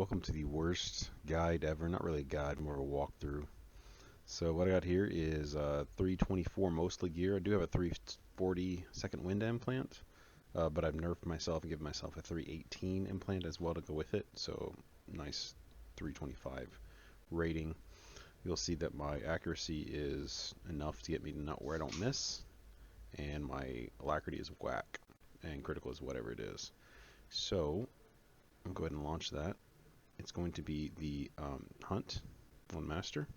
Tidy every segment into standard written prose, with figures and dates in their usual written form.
Welcome to the worst guide ever. Not really a guide, more of a walkthrough. So what I got here is 324 mostly gear. I do have a 340 second wind implant, but I've nerfed myself and given myself a 318 implant as well to go with it. So nice 325 rating. You'll see that my accuracy is enough to get me to not where I don't miss, and my alacrity is whack, and critical is whatever it is. So I'll go ahead and launch that. It's going to be the Hunt on Master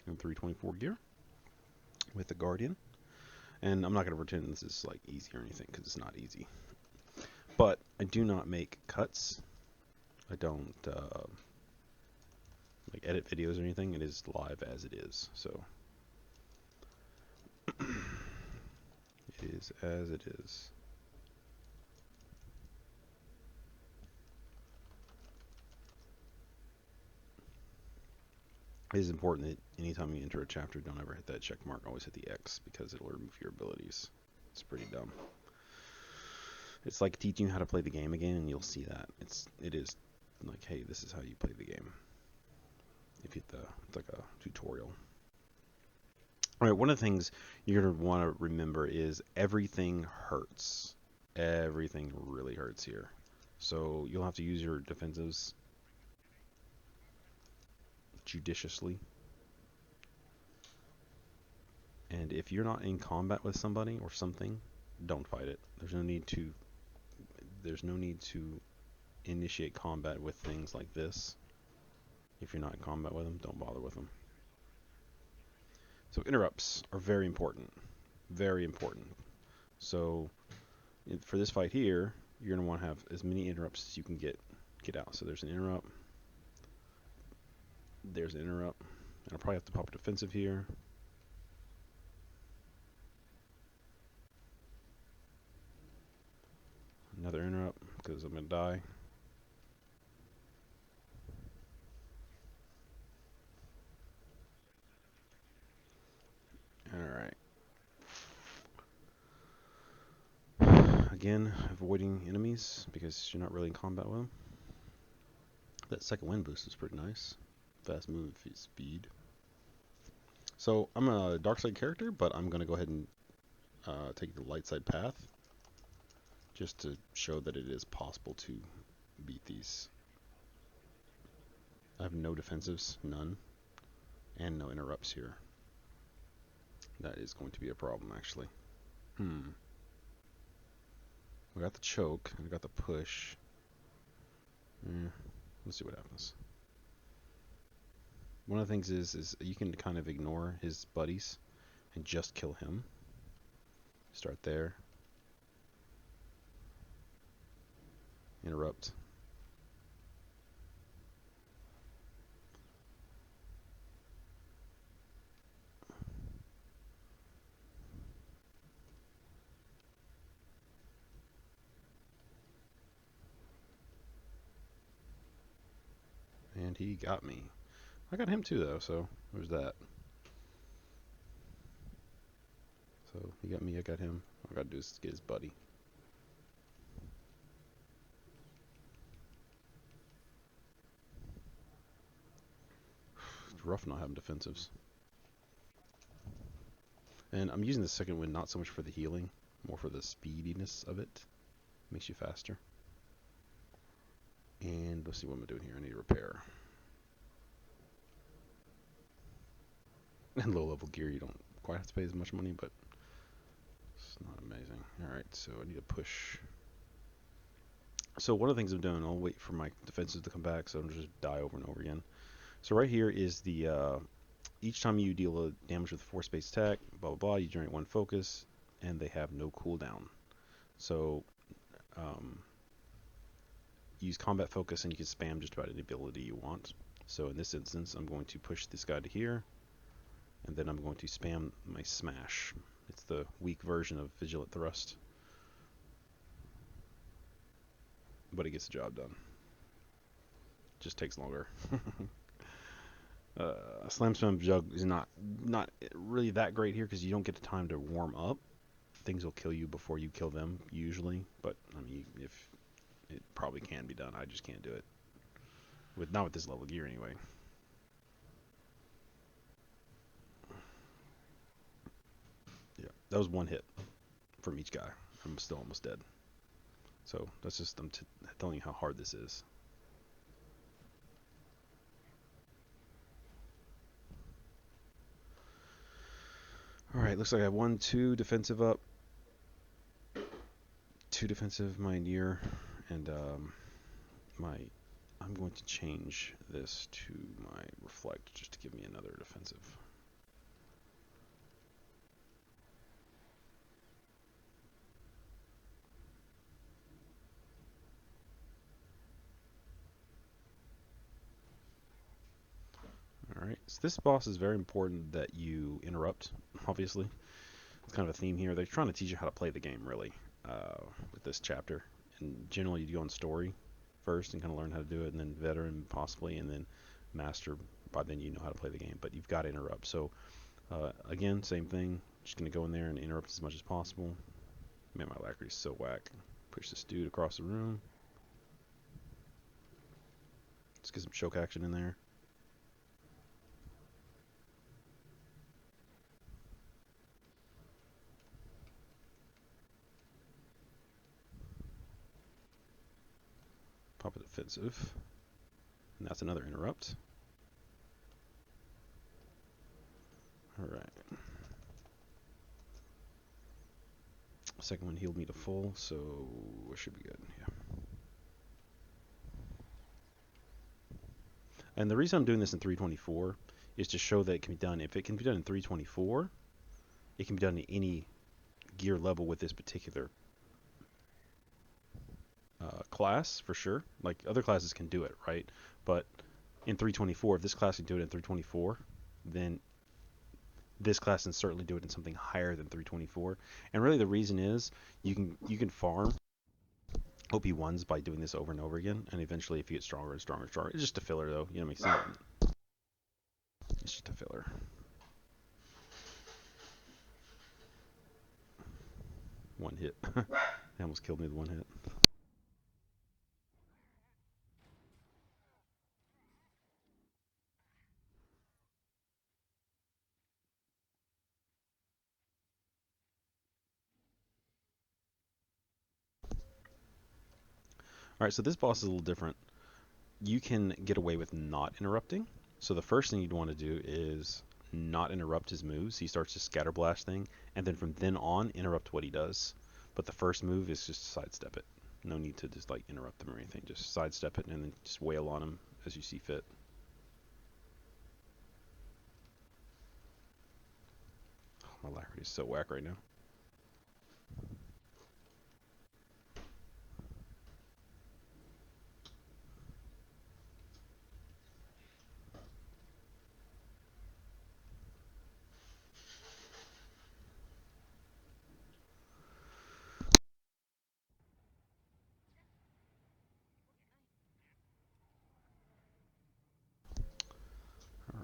in 324 gear with the Guardian. And I'm not going to pretend this is like easy or anything because it's not easy. But I do not make cuts. I don't like edit videos or anything. It is live as it is. So it is as it is. It is important that anytime you enter a chapter, don't ever hit that check mark. Always hit the X because it'll remove your abilities. It's pretty dumb. It's like teaching you how to play the game again, and you'll see that. It is like, hey, this is how you play the game. If you hit it's like a tutorial. All right, one of the things you're gonna want to remember is everything hurts. Everything really hurts here. So you'll have to use your defensives judiciously. And if you're not in combat with somebody or something, don't fight it. There's no need to initiate combat with things like this. If you're not in combat with them, don't bother with them. So interrupts are very important. Very important. So for this fight here, you're going to want to have as many interrupts as you can get out. So there's an interrupt. There's an interrupt. And I'll probably have to pop a defensive here. Another interrupt because I'm going to die. Alright. Again, avoiding enemies because you're not really in combat with them. That second wind boost is pretty nice. Fast move speed. So I'm a dark side character, but I'm going to go ahead and take the light side path just to show that it is possible to beat these. I have no defensives, none, and no interrupts here. That is going to be a problem, actually. We got the choke, and we got the push. Let's see what happens. One of the things is you can kind of ignore his buddies and just kill him. Start there. Interrupt. And he got me. I got him too, though, so there's that. So he got me, I got him. All I gotta do is get his buddy. It's rough not having defensives. And I'm using the second wind not so much for the healing, more for the speediness of it. Makes you faster. And let's see what I'm doing here. I need to repair. And low level gear, you don't quite have to pay as much money, but it's not amazing. Alright, so I need to push. So one of the things I'm doing, I'll wait for my defenses to come back, so I don't just die over and over again. So right here is the, each time you deal a damage with a force-based attack, blah blah blah, you generate one focus, and they have no cooldown. So, use combat focus and you can spam just about any ability you want. So in this instance, I'm going to push this guy to here, and then I'm going to spam my smash. It's the weak version of Vigilant Thrust, but it gets the job done. Just takes longer. Slam Spam Jug is not really that great here because you don't get the time to warm up. Things will kill you before you kill them usually, but I mean, if it probably can be done, I just can't do it. Not with this level of gear anyway. Yeah, that was one hit from each guy. I'm still almost dead. So that's just I'm telling you how hard this is. All right, looks like I have 1, 2 defensive up, 2 defensive Mioneer, and I'm going to change this to my reflect just to give me another defensive. Alright, so this boss is very important that you interrupt, obviously. It's kind of a theme here. They're trying to teach you how to play the game, really, with this chapter. And generally, you go on story first and kind of learn how to do it, and then veteran, possibly, and then master. By then, you know how to play the game, but you've got to interrupt. So, again, same thing. Just going to go in there and interrupt as much as possible. Man, my Alacrity's so whack. Push this dude across the room. Let's get some choke action in there. Pop a defensive. And that's another interrupt. Alright. Second one healed me to full, so it should be good. Yeah. And the reason I'm doing this in 324 is to show that it can be done. If it can be done in 324, it can be done in any gear level with this particular class for sure. Like other classes can do it, right? But in 324, if this class can do it in 324, then this class can certainly do it in something higher than 324. And really, the reason is you can farm OP1s by doing this over and over again, and eventually, if you get stronger and stronger and stronger, it's just a filler though. You know what I mean? It's just a filler. One hit. They almost killed me with one hit. Alright, so this boss is a little different. You can get away with not interrupting. So the first thing you'd want to do is not interrupt his moves. He starts to scatter blast thing, and then from then on, interrupt what he does. But the first move is just sidestep it. No need to just like interrupt them or anything. Just sidestep it and then just wail on him as you see fit. Oh, my Alacrity is so whack right now.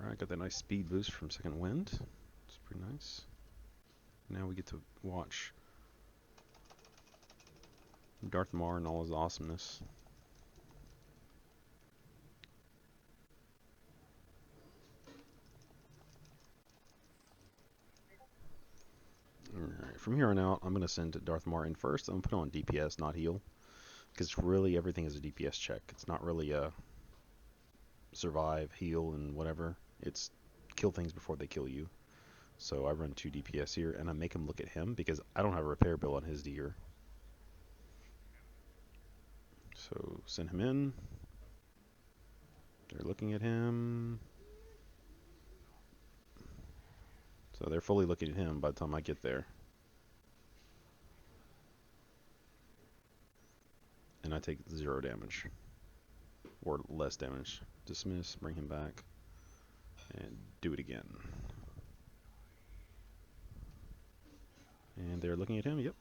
Alright, got that nice speed boost from Second Wind. It's pretty nice. Now we get to watch Darth Maul and all his awesomeness. Alright, from here on out, I'm going to send Darth Maul in first. I'm going to put him on DPS, not heal. Because really everything is a DPS check. It's not really a survive, heal, and whatever. It's kill things before they kill you. So I run 2 DPS here, and I make him look at him because I don't have a repair bill on his gear. So send him in. They're looking at him. So they're fully looking at him by the time I get there. And I take 0 damage. Or less damage. Dismiss, bring him back. And do it again. And they're looking at him, yep.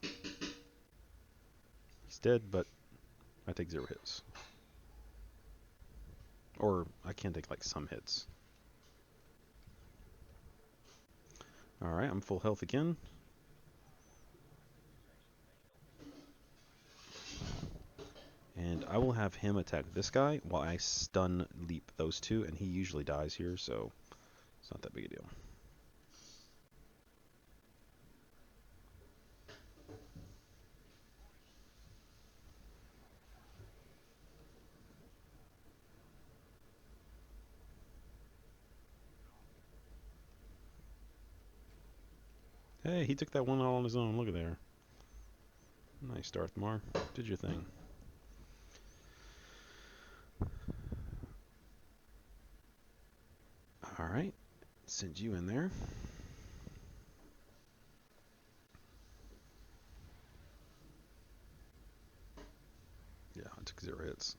He's dead, but I take 0 hits. Or I can take like some hits. Alright, I'm full health again. And I will have him attack this guy while I stun leap those two, and he usually dies here, so it's not that big a deal. Hey, he took that one all on his own. Look at there. Nice, Darth Mar. Did your thing. Alright. Send you in there. Yeah, I took 0 hits.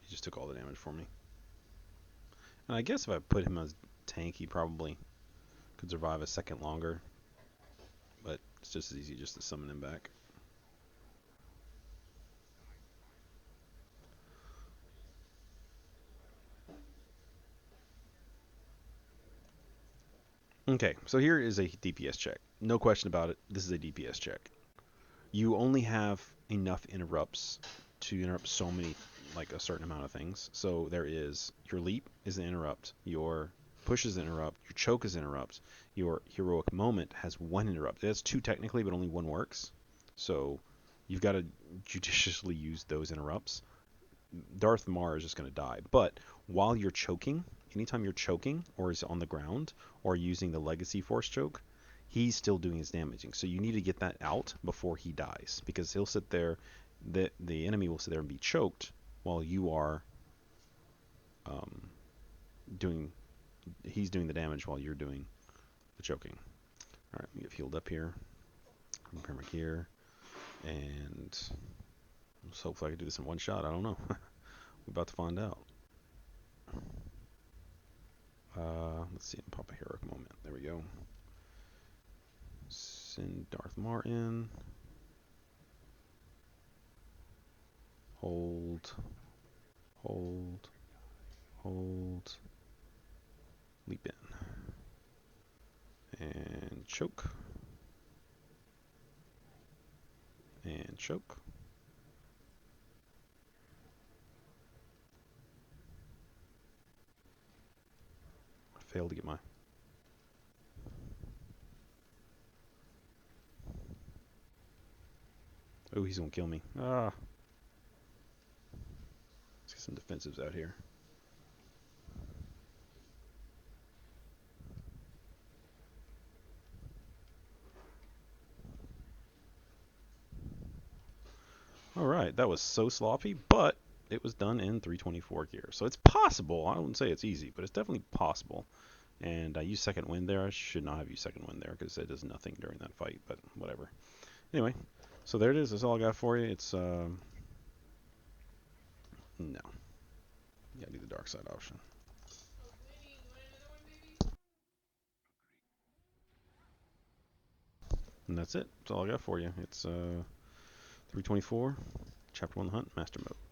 He just took all the damage for me. And I guess if I put him as tank, he probably could survive a second longer. But it's just as easy just to summon him back. Okay, so here is a DPS check. No question about it. This is a DPS check. You only have enough interrupts to interrupt so many, like a certain amount of things. So there is your leap is an interrupt, your push is an interrupt, your choke is an interrupt, your heroic moment has 1 interrupt. It has 2 technically, but only 1 works. So you've got to judiciously use those interrupts. Darth Mar is just going to die. But while you're choking, anytime you're choking or is on the ground or using the Legacy Force choke, he's still doing his damaging. So you need to get that out before he dies, because he'll sit there, the enemy will sit there and be choked while you are doing, he's doing the damage while you're doing the choking. All right, let me get healed up here. Repair my gear, and hopefully I can do this in one shot. I don't know. We're about to find out. Let's see, pop a heroic moment. There we go. Send Darth Martin. Hold. Hold. Hold. Leap in. And choke. And choke. I failed to get my... Oh, he's gonna kill me. Ah. Let's get some defensives out here. Alright, that was so sloppy, but it was done in 324 gear. So it's possible. I wouldn't say it's easy, but it's definitely possible. And I used second wind there. I should not have used second wind there because it does nothing during that fight, but whatever. Anyway, so there it is. That's all I got for you. It's, no. Yeah, I need the dark side option. And that's it. That's all I got for you. It's 324, Chapter 1 The Hunt, Master Mode.